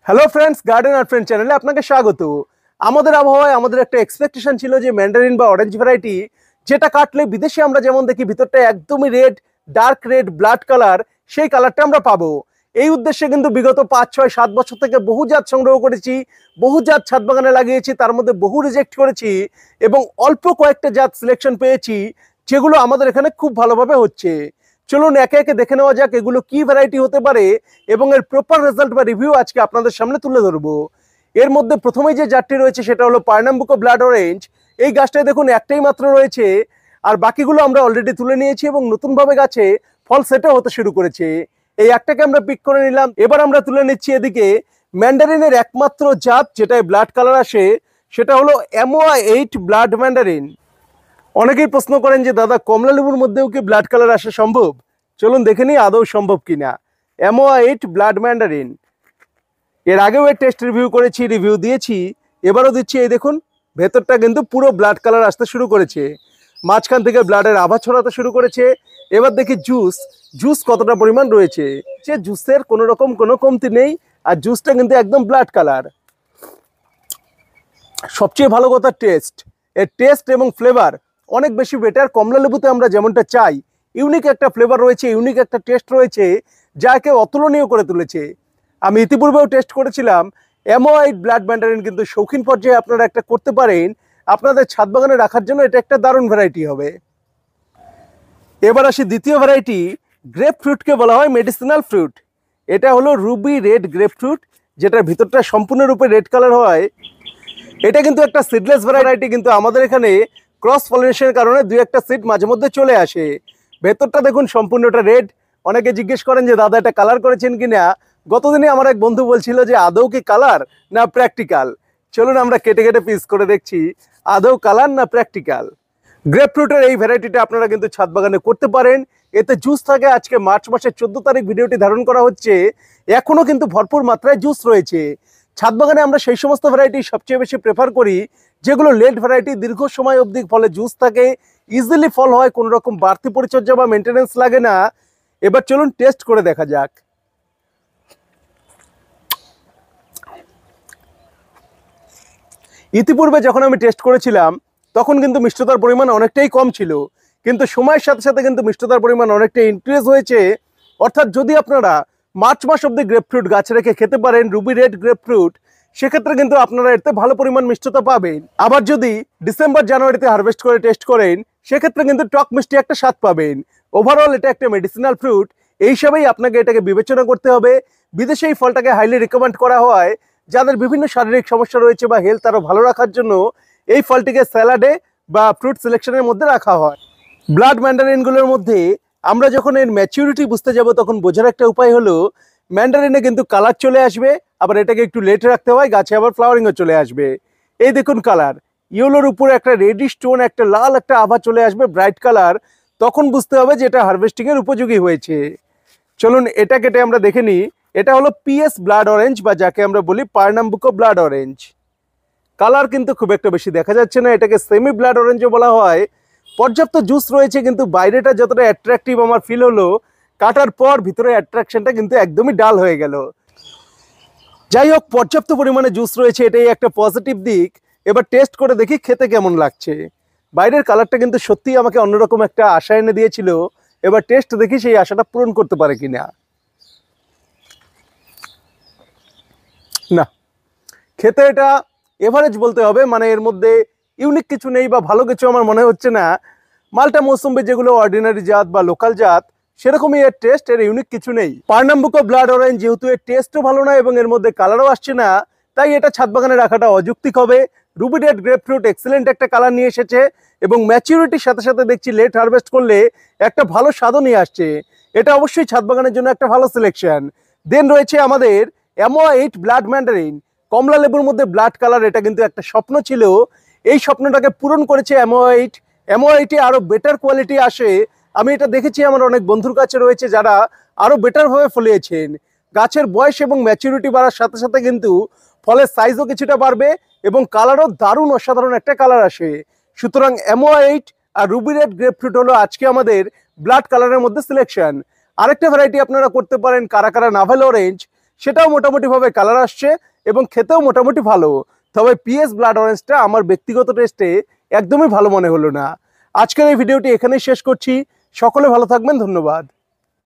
Hello friends, garden আর friend চ্যানেলে আপনাকে স্বাগত। আমাদের আবহাওয়ায় আমাদের একটা এক্সপেকটেশন ছিল যে ম্যান্ডারিন বা অরেঞ্জ ভ্যারাইটি যেটা কাটলে বিদেশে আমরা যেমন দেখি ভিতরটা একদমই red, dark red, blood colour, সেই কালারটা আমরা পাবো। এই উদ্দেশ্যে কিন্তু বিগত 5, 6, 7 বছর থেকে বহু জাত সংগ্রহ করেছি, বহু জাত ছাদ বাগানে লাগিয়েছি, তার মধ্যে বহু রিজেক্ট করেছি এবং অল্প কয়েকটা জাত সিলেকশন পেয়েছি যেগুলো আমাদের এখানে খুব ভালোভাবে হচ্ছে। চলুন একে একে দেখে নেওয়া যাক এগুলো কি ভ্যারাইটি হতে পারে এবং এর প্রপার রেজাল্ট বা রিভিউ আজকে আপনাদের সামনে তুলে ধরবো। এর মধ্যে প্রথমেই যে জাতটি রয়েছে সেটা হলো পার্নাম্বুকো ব্লাড অরেঞ্জ। এই গাছটায় দেখুন একটাই মাত্র রয়েছে, আর বাকিগুলো আমরা অলরেডি তুলে নিয়েছি এবং নতুনভাবে গাছে ফল সেটও হতে শুরু করেছে। এই একটাকে আমরা পিক করে নিলাম। এবার আমরা তুলে নিচ্ছি এদিকে ম্যান্ডারিনের একমাত্র জাত যেটায় ব্লাড কালার আসে, সেটা হলো MOA8 ব্লাড ম্যান্ডারিন। অনেকেই প্রশ্ন করেন যে দাদা, কমলা লেবুর মধ্যেও কি ব্লাড কালার আসা সম্ভব? চলুন দেখে নিই আদৌ সম্ভব কিনা। MOA8 ব্লাড ম্যান্ডারিন, এর আগেও এর টেস্ট রিভিউ করেছি, রিভিউ দিয়েছি, এবারও দিচ্ছি। এই দেখুন ভেতরটা কিন্তু পুরো ব্লাড কালার আসতে শুরু করেছে, মাঝখান থেকে ব্লাডের আভা ছড়াতে শুরু করেছে। এবার দেখি জুস কতটা পরিমাণ রয়েছে। যে জুসের কোনো রকম কোনো কমতি নেই, আর জুসটা কিন্তু একদম ব্লাড কালার। সবচেয়ে ভালো কথা টেস্ট, এর টেস্ট এবং ফ্লেভার অনেক বেশি বেটার। কমলা লেবুতে আমরা যেমনটা চাই, ইউনিক একটা ফ্লেভার রয়েছে, ইউনিক একটা টেস্ট রয়েছে, যা একে অতুলনীয় করে তুলেছে। আমি ইতিপূর্বেও টেস্ট করেছিলাম। MOA8 ব্লাড ম্যান্ডারিন কিন্তু শৌখিন পর্যায়ে আপনারা একটা করতে পারেন, আপনাদের ছাদ বাগানে রাখার জন্য এটা একটা দারুণ ভ্যারাইটি হবে। এবার আসি দ্বিতীয় ভ্যারাইটি, গ্রেপ ফ্রুটকে বলা হয় মেডিসিনাল ফ্রুট। এটা হলো রুবি রেড গ্রেপ ফ্রুট, যেটার ভিতরটা সম্পূর্ণরূপে রেড কালার হয়। এটা কিন্তু একটা সিডলেস ভ্যারাইটি, কিন্তু আমাদের এখানে ক্রস পলিনেশনের কারণে দুই একটা সিড মাঝে মধ্যে চলে আসে। ভেতরটা দেখুন সম্পূর্ণটা রেড। অনেকে জিজ্ঞেস করেন যে দাদা এটা কালার করেছেন কিনা। গতদিনে আমার এক বন্ধু বলছিল যে আদৌ কি কালার না প্র্যাকটিক্যাল। চলুন আমরা কেটে কেটে পিস করে দেখছি আদৌ কালার না প্র্যাকটিক্যাল। গ্রেপ ফ্রুটের এই ভ্যারাইটিটা আপনারা কিন্তু ছাদ বাগানে করতে পারেন। এতে জুস থাকে। আজকে মার্চ মাসের 14 তারিখ ভিডিওটি ধারণ করা হচ্ছে, এখনো কিন্তু ভরপুর মাত্রায় জুস রয়েছে। ছাদ বাগানে আমরা সেই সমস্ত ভ্যারাইটি সবচেয়ে বেশি প্রেফার করি যেগুলো লেট ভ্যারাইটি, দীর্ঘ সময় অবধি ফলে জুস থাকে, ইজিলি ফল হয়, কোনো রকম বাড়তি পরিচর্যা বা মেনটেনেন্স লাগে না। এবার চলুন টেস্ট করে দেখা যাক। ইতিপূর্বে যখন আমি টেস্ট করেছিলাম তখন কিন্তু মিষ্টতার পরিমাণ অনেকটাই কম ছিল, কিন্তু সময়ের সাথে সাথে কিন্তু মিষ্টতার পরিমাণ অনেকটাই ইনক্রিজ হয়েছে। অর্থাৎ যদি আপনারা মার্চ মাস অব্দি গ্রেপফ্রুট গাছে রেখে খেতে পারেন, রুবি রেড গ্রেপফ্রুট, সেক্ষেত্রে কিন্তু আপনারা এতে ভালো পরিমাণ মিষ্টতা পাবেন। আবার যদি ডিসেম্বর জানুয়ারিতে হারভেস্ট করে টেস্ট করেন, সেক্ষেত্রে কিন্তু টক মিষ্টি একটা স্বাদ পাবেন। ওভারঅল এটা একটা মেডিসিনাল ফ্রুট, এই হিসাবেই আপনাকে এটাকে বিবেচনা করতে হবে। বিদেশে এই ফলটাকে হাইলি রিকমেন্ড করা হয় যাদের বিভিন্ন শারীরিক সমস্যা রয়েছে বা হেলথ আরও ভালো রাখার জন্য। এই ফলটিকে স্যালাডে বা ফ্রুট সিলেকশনের মধ্যে রাখা হয়। ব্লাড ম্যান্ডারিনগুলোর মধ্যে আমরা যখন এর ম্যাচিউরিটি বুঝতে যাব, তখন বোঝার একটা উপায় হলো ম্যান্ডারিনে কিন্তু কালার চলে আসবে, আবার এটাকে একটু লেট রাখতে হয়, গাছে আবার ফ্লাওয়ারিংও চলে আসবে। এই দেখুন কালার, ইয়েলোর উপরে একটা রেডিশ টোন, একটা লাল একটা আভা চলে আসবে, ব্রাইট কালার। তখন বুঝতে হবে যে এটা হারভেস্টিংয়ের উপযোগী হয়েছে। চলুন এটা কেটে আমরা দেখে নিই। এটা হলো PS ব্লাড অরেঞ্জ, বা যাকে আমরা বলি পার্নাম্বুকো ব্লাড অরেঞ্জ। কালার কিন্তু খুব একটা বেশি দেখা যাচ্ছে না, এটাকে সেমি ব্লাড অরেঞ্জও বলা হয়। পর্যাপ্ত জুস রয়েছে, কিন্তু বাইরেটা যতটা অ্যাট্রাকটিভ আমার ফিল হলো, কাটার পর ভিতরে অ্যাট্রাকশনটা কিন্তু একদমই ডাল হয়ে গেল। যাই হোক, পর্যাপ্ত পরিমাণে জুস রয়েছে, এটাই একটা পজিটিভ দিক। এবার টেস্ট করে দেখি খেতে কেমন লাগছে। বাইরের কালারটা কিন্তু সত্যিই আমাকে অন্যরকম একটা আশা এনে দিয়েছিল। এবার টেস্ট দেখি সেই আশাটা পূরণ করতে পারে কিনা। না, খেতে এটা এভারেজ বলতে হবে, মানে এর মধ্যে ইউনিক কিছু নেই বা ভালো কিছু আমার মনে হচ্ছে না। মালটা মৌসুম্বি যেগুলো অর্ডিনারি জাত বা লোকাল জাত, সেরকমই এর টেস্ট, এর ইউনিক কিছু নেই। পার্নাম্বুকো ব্লাড অরেঞ্জ যেহেতু এর টেস্টও ভালো না এবং এর মধ্যে কালারও আসছে না, তাই এটা ছাদ বাগানে রাখাটা অযৌক্তিক হবে। রুবি রেড গ্রেপফ্রুট এক্সেলেন্ট একটা কালার নিয়ে এসেছে এবং ম্যাচিউরিটির সাথে সাথে দেখছি লেট হারভেস্ট করলে একটা ভালো স্বাদও নিয়ে আসছে। এটা অবশ্যই ছাদ বাগানের জন্য একটা ভালো সিলেকশন। দেন রয়েছে আমাদের MOA8 ব্লাড ম্যান্ডারিন। কমলা লেবুর মধ্যে ব্লাড কালার, এটা কিন্তু একটা স্বপ্ন ছিল, এই স্বপ্নটাকে পূরণ করেছে MOA8। MOA8 আরো বেটার কোয়ালিটি আসে, আমি এটা দেখেছি আমার অনেক বন্ধুর কাছে রয়েছে যারা আরো বেটার ভাবে ফলিয়েছেন। গাছের বয়স এবং ম্যাচুরিটি বাড়ার সাথে সাথে কিন্তু ফলের সাইজও কিছুটা বাড়বে এবং কালারও দারুণ অসাধারণ একটা কালার আসে। সুতরাং MOA8 আর রুবি রেড গ্রেপফ্রুট হলো আজকে আমাদের ব্লাড কালারের মধ্যে সিলেকশন। আরেকটা ভ্যারাইটি আপনারা করতে পারেন কারা কারা নাভেল অরেঞ্জ, সেটাও মোটামুটিভাবে কালার আসছে এবং খেতেও মোটামুটি ভালো। তবে পিএস ব্লাড অরেঞ্জটা আমার ব্যক্তিগত টেস্টে একদমই ভালো মনে হলো না। আজকের এই ভিডিওটি এখানেই শেষ করছি। সকলে ভালো থাকবেন, ধন্যবাদ।